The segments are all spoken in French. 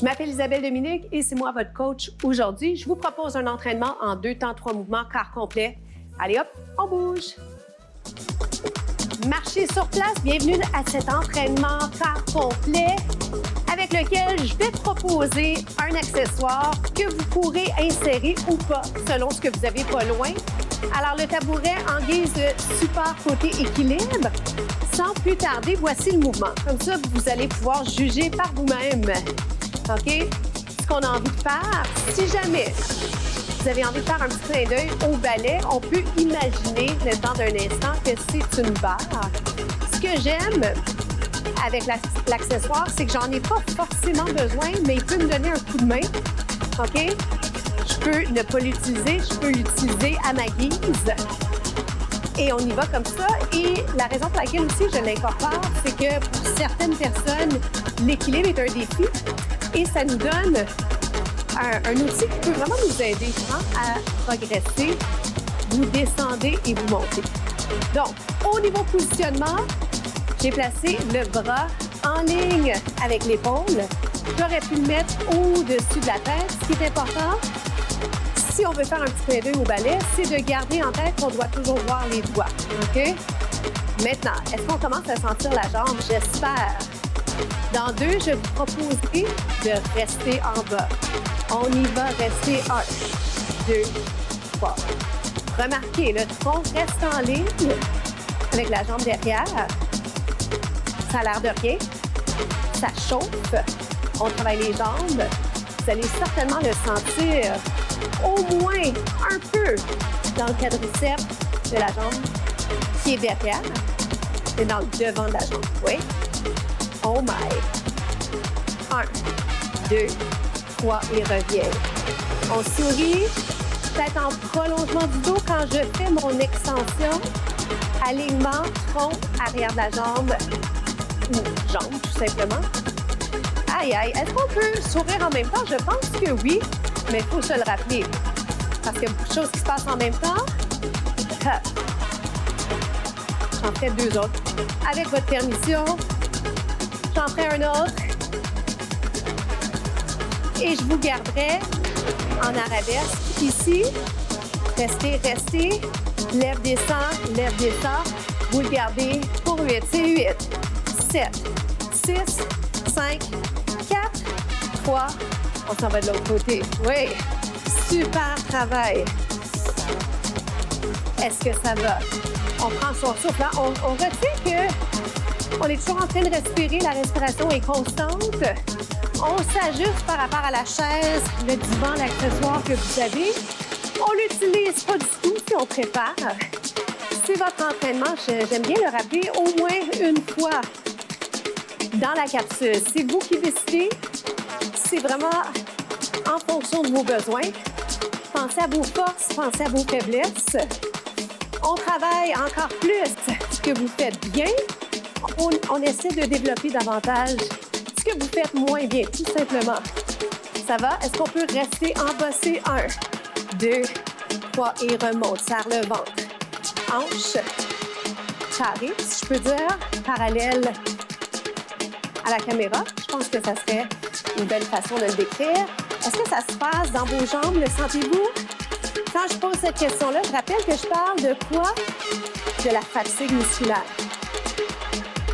Je m'appelle Isabelle Dominique et c'est moi votre coach aujourd'hui. Je vous propose un entraînement en 2 temps, 3 mouvements, quart complet. Allez hop, on bouge! Marchez sur place, bienvenue à cet entraînement quart complet avec lequel je vais te proposer un accessoire que vous pourrez insérer ou pas selon ce que vous avez pas loin. Alors le tabouret en guise de super côté équilibre. Sans plus tarder, voici le mouvement. Comme ça, vous allez pouvoir juger par vous-même. OK? Ce qu'on a envie de faire, si jamais vous avez envie de faire un petit clin d'œil au ballet, on peut imaginer le temps d'un instant que c'est une barre. Ce que j'aime avec l'accessoire, c'est que j'en ai pas forcément besoin, mais il peut me donner un coup de main. OK? Je peux ne pas l'utiliser, je peux l'utiliser à ma guise. Et on y va comme ça. Et la raison pour laquelle aussi je l'incorpore, c'est que pour certaines personnes, l'équilibre est un défi et ça nous donne un outil qui peut vraiment nous aider à progresser. Vous descendez et vous montez. Donc, au niveau positionnement, j'ai placé le bras en ligne avec l'épaule. J'aurais pu le mettre au-dessus de la tête. Ce qui est important, si on veut faire un petit clin d'œil au ballet, c'est de garder en tête qu'on doit toujours voir les doigts. OK? Maintenant, est-ce qu'on commence à sentir la jambe? J'espère. Dans 2, je vous proposerai de rester en bas. On y va, rester 1, 2, 3. Remarquez, le tronc reste en ligne avec la jambe derrière. Ça a l'air de rien. Ça chauffe. On travaille les jambes. Vous allez certainement le sentir au moins un peu dans le quadriceps de la jambe qui est derrière. C'est dans le devant de la jambe. Oui. Oh my! 1, 2, 3 et reviens. On sourit, peut-être en prolongement du dos quand je fais mon extension. Alignement, tronc, arrière de la jambe ou jambe tout simplement. Aïe, aïe, est-ce qu'on peut sourire en même temps? Je pense que oui, mais il faut se le rappeler. Parce qu'il y a beaucoup de choses qui se passent en même temps. J'en ferai 2 autres. Avec votre permission, j'en ferai un autre. Et je vous garderai en arabesque ici. Restez, restez. Lève, descend. Vous le gardez pour 8. C'est 8, 7, 6, 5, 4, 3. On s'en va de l'autre côté. Oui. Super travail. Est-ce que ça va? On prend son souffle. Hein? On retient qu'on est toujours en train de respirer. La respiration est constante. On s'ajuste par rapport à la chaise, le divan, l'accessoire que vous avez. On l'utilise pas du tout si on prépare. C'est votre entraînement. J'aime bien le rappeler au moins une fois dans la capsule. C'est vous qui décidez. C'est vraiment en fonction de vos besoins. Pensez à vos forces, pensez à vos faiblesses. On travaille encore plus ce que vous faites bien. On essaie de développer davantage ce que vous faites moins bien, tout simplement. Ça va? Est-ce qu'on peut rester embossé? 1, 2, 3 et remonte. Serre le ventre. Hanche. Carré, si je peux dire, parallèle à la caméra. Je pense que ça serait une belle façon de le décrire. Est-ce que ça se passe dans vos jambes? Le sentez-vous? Quand je pose cette question-là, je rappelle que je parle de quoi? De la fatigue musculaire.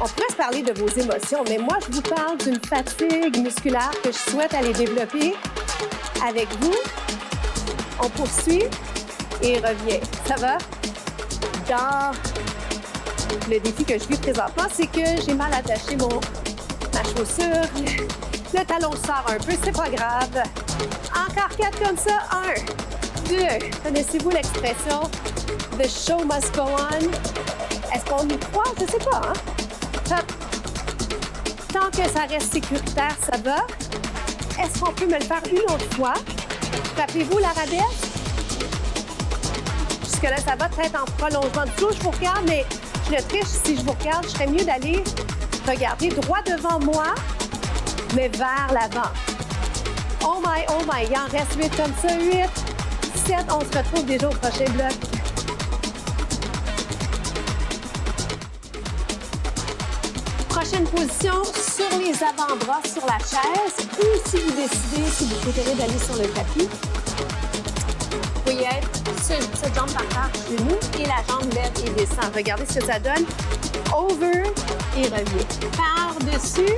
On pourrait se parler de vos émotions, mais moi, je vous parle d'une fatigue musculaire que je souhaite aller développer avec vous. On poursuit et revient. Ça va? Dans le défi que je vis présentement, c'est que j'ai mal attaché ma chaussure. Le talon sort un peu, c'est pas grave. Encore 4 comme ça. 1, 2. Connaissez-vous l'expression « The show must go on ». Est-ce qu'on y croit? Je sais pas, hein? Tant que ça reste sécuritaire, ça va. Est-ce qu'on peut me le faire une autre fois? Rappelez-vous l'arabesque? Jusque-là, ça va peut-être en prolongement du dos. Je vous regarde, mais je le triche. Si je vous regarde, je serais mieux d'aller regarder droit devant moi, mais vers l'avant. Oh my, il en reste 8 comme ça. 8, 7, on se retrouve déjà au prochain bloc. Prochaine position, sur les avant-bras, sur la chaise, ou si vous décidez, si vous préférez d'aller sur le tapis, vous pouvez être cette jambe par terre, genou, et la jambe lève et descend. Regardez ce que ça donne. Over et revient. Par-dessus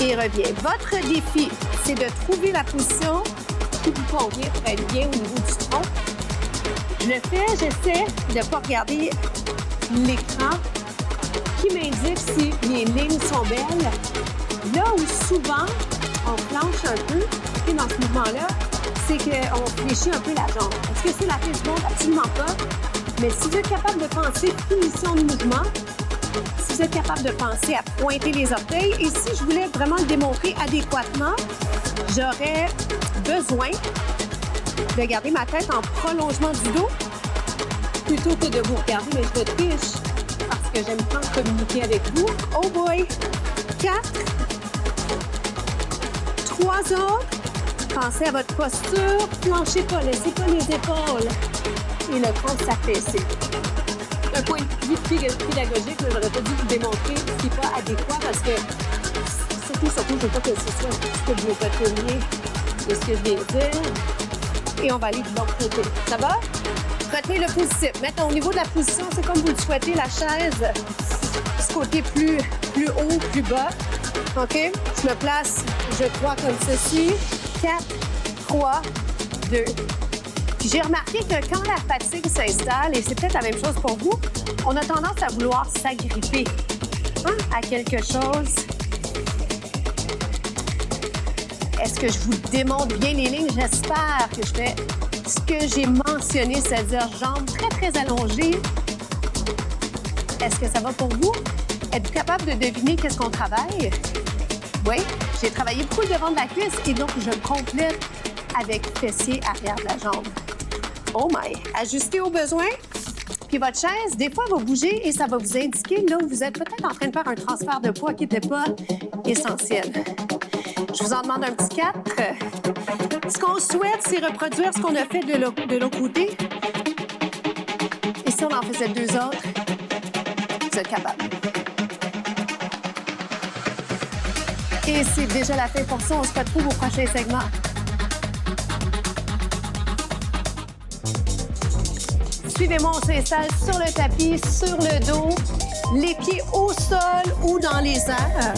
et revient. Votre défi, c'est de trouver la position qui vous convient pour être bien au niveau du tronc. Je le fais, j'essaie de ne pas regarder l'écran qui m'indique si les lignes sont belles. Là où souvent on planche un peu, okay, dans ce mouvement-là, c'est qu'on fléchit un peu la jambe. Est-ce que c'est la fesse blonde? Absolument pas. Mais si vous êtes capable de penser finition de mouvement, si vous êtes capable de penser à pointer les orteils, et si je voulais vraiment le démontrer adéquatement, j'aurais besoin de garder ma tête en prolongement du dos plutôt que de vous regarder, mais je triche parce que j'aime tant communiquer avec vous. Oh boy! 4, 3 autres. Pensez à votre posture. Planchez pas, laissez pas les épaules. Et le tronc s'affaisser. Un point de vue pédagogique, je n'aurais pas dû vous démontrer ce qui n'est pas adéquat parce que, surtout, je ne veux pas que ce soit ce que vous reteniez de ce que je viens de dire. Et on va aller de l'autre côté. Ça va? Retenez le positif. Maintenant, au niveau de la position, c'est comme vous le souhaitez, la chaise, ce côté plus haut, plus bas. OK? Je me place, je crois, comme ceci. 4, 3, 2. Puis j'ai remarqué que quand la fatigue s'installe, et c'est peut-être la même chose pour vous, on a tendance à vouloir s'agripper à quelque chose. Est-ce que je vous démontre bien les lignes? J'espère que je fais ce que j'ai mentionné, c'est-à-dire jambes très, très allongées. Est-ce que ça va pour vous? Êtes-vous capable de deviner qu'est-ce qu'on travaille? Oui, j'ai travaillé beaucoup le devant de la cuisse et donc je complète avec fessier arrière de la jambe. Oh my! Ajustez au besoin. Puis votre chaise, des fois, va bouger et ça va vous indiquer là où vous êtes peut-être en train de faire un transfert de poids qui n'était pas essentiel. Je vous en demande un petit 4. Ce qu'on souhaite, c'est reproduire ce qu'on a fait de l'autre côté. Et si on en faisait 2 autres, vous êtes capable. Et c'est déjà la fin pour ça. On se retrouve au prochain segment. Suivez-moi, on s'installe sur le tapis, sur le dos, les pieds au sol ou dans les airs.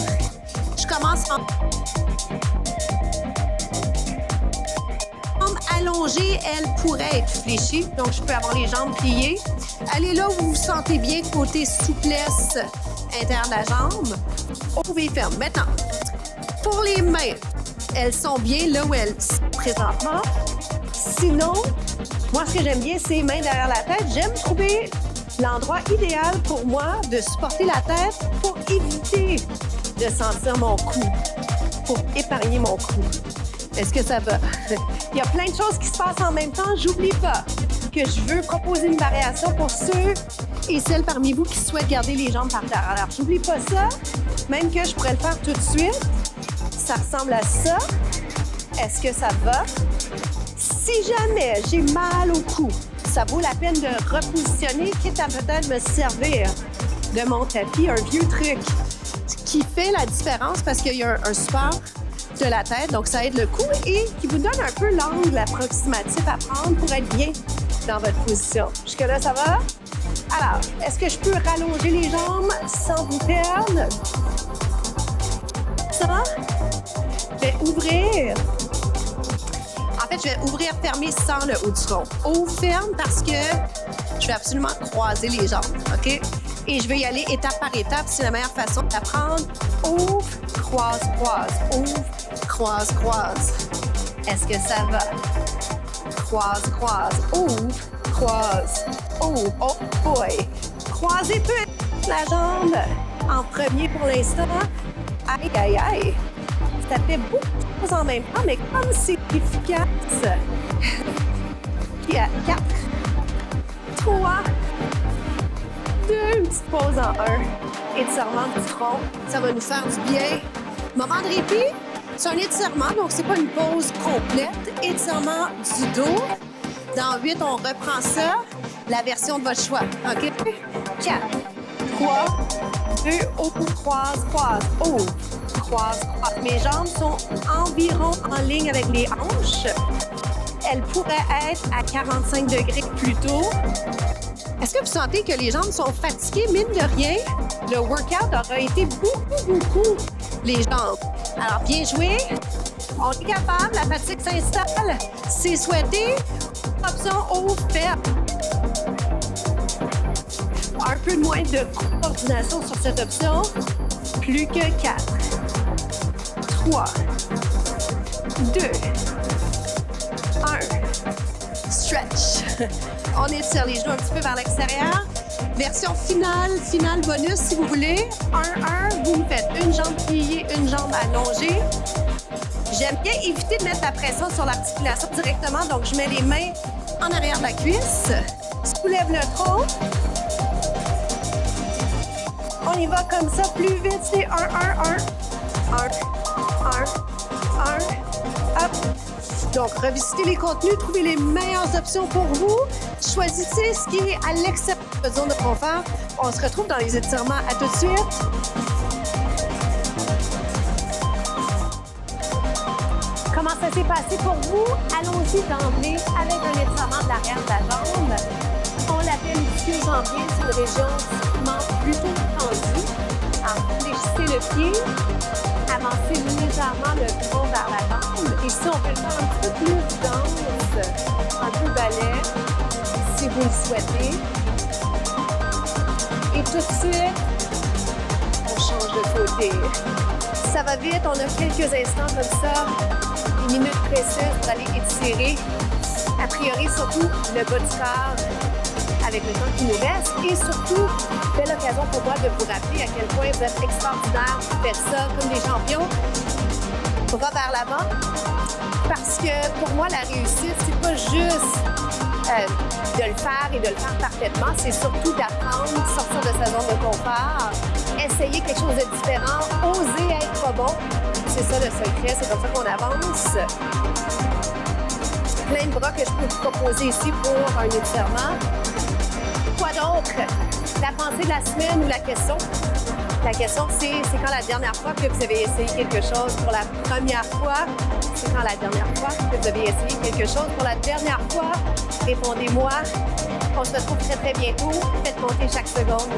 Je commence en... allongée, elle pourrait être fléchie, donc je peux avoir les jambes pliées. Allez là où vous vous sentez bien, côté souplesse interne de la jambe. Ouvrez ferme. Maintenant, pour les mains, elles sont bien là où elles sont présentement. Sinon, moi, ce que j'aime bien, c'est mains derrière la tête. J'aime trouver l'endroit idéal pour moi de supporter la tête pour éviter de sentir mon cou, pour épargner mon cou. Est-ce que ça va? Il y a plein de choses qui se passent en même temps. J'oublie pas que je veux proposer une variation pour ceux et celles parmi vous qui souhaitent garder les jambes par terre. Alors, j'oublie pas ça, même que je pourrais le faire tout de suite. Ça ressemble à ça. Est-ce que ça va? Si jamais j'ai mal au cou, ça vaut la peine de repositionner, quitte à peut-être me servir de mon tapis, un vieux truc qui fait la différence parce qu'il y a un support de la tête, donc ça aide le cou et qui vous donne un peu l'angle approximatif à prendre pour être bien dans votre position. Jusque-là, ça va? Alors, est-ce que je peux rallonger les jambes sans vous perdre? Ça va? Je vais ouvrir. En fait, je vais ouvrir, fermer sans le haut du tronc. Ouvre, ferme parce que je vais absolument croiser les jambes, OK? Et je vais y aller étape par étape. C'est la meilleure façon d'apprendre. Ouvre, croise, croise. Ouvre, croise, croise. Est-ce que ça va? Croise, croise. Ouvre, croise. Ouvre. Oh boy! Croisez peu la jambe en premier pour l'instant. Aïe, aïe, aïe! Ça fait beaucoup de choses en même temps, mais comme c'est efficace. Puis à 4, 3, 2, une petite pause en 1. Étirement du tronc. Ça va nous faire du bien. Moment de répit, c'est un étirement, donc c'est pas une pause complète. Étirement du dos. Dans 8, on reprend ça. La version de votre choix. OK? 4, 3, 2, ouvre, croise, croise, ouvre, croise, croise. Mes jambes sont environ en ligne avec les hanches. Elles pourraient être à 45 degrés plus tôt. Est-ce que vous sentez que les jambes sont fatiguées? Mine de rien, le workout aura été beaucoup les jambes. Alors, bien joué. On est capable, la fatigue s'installe. C'est souhaité. Option ouvre, ferme. Un peu moins de coordination sur cette option. Plus que 4, 3, 2, 1. Stretch. On étire les genoux un petit peu vers l'extérieur. Version finale bonus si vous voulez. 1-1, vous me faites une jambe pliée, une jambe allongée. J'aime bien éviter de mettre la pression sur l'articulation directement, donc je mets les mains en arrière de la cuisse. Soulève le tronc. On y va comme ça, plus vite, c'est 1, 1, 1. 1, 1, 1, hop. Donc, revisitez les contenus, trouvez les meilleures options pour vous. Choisissez ce qui est à l'extérieur de votre zone de confort. On se retrouve dans les étirements. À tout de suite. Comment ça s'est passé pour vous? Allons-y d'emblée avec un étirement de l'arrière de la jambe. On l'appelle ischio jambier, c'est une région plutôt tendue. Alors, fléchissez le pied, avancez légèrement le tronc vers la jambe. Et si on peut le faire un petit peu plus dense, un peu balai, si vous le souhaitez. Et tout de suite, on change de côté. Ça va vite, on a quelques instants comme ça, des minutes précieuses pour aller étirer. A priori, surtout le bas du corps avec le temps qui nous reste. Et surtout, belle occasion pour moi de vous rappeler à quel point vous êtes extraordinaire. Vous faites ça comme des champions. Bras vers l'avant. Parce que pour moi, la réussite, c'est pas juste de le faire et de le faire parfaitement. C'est surtout d'apprendre, sortir de sa zone de confort, essayer quelque chose de différent, oser être pas bon. C'est ça le secret, c'est comme ça qu'on avance. Plein de bras que je peux vous proposer ici pour un étirement. Quoi d'autre? La pensée de la semaine ou la question? La question, c'est quand la dernière fois que vous avez essayé quelque chose pour la première fois? C'est quand la dernière fois que vous avez essayé quelque chose pour la dernière fois? Répondez-moi. On se retrouve très, très bientôt. Faites compter chaque seconde.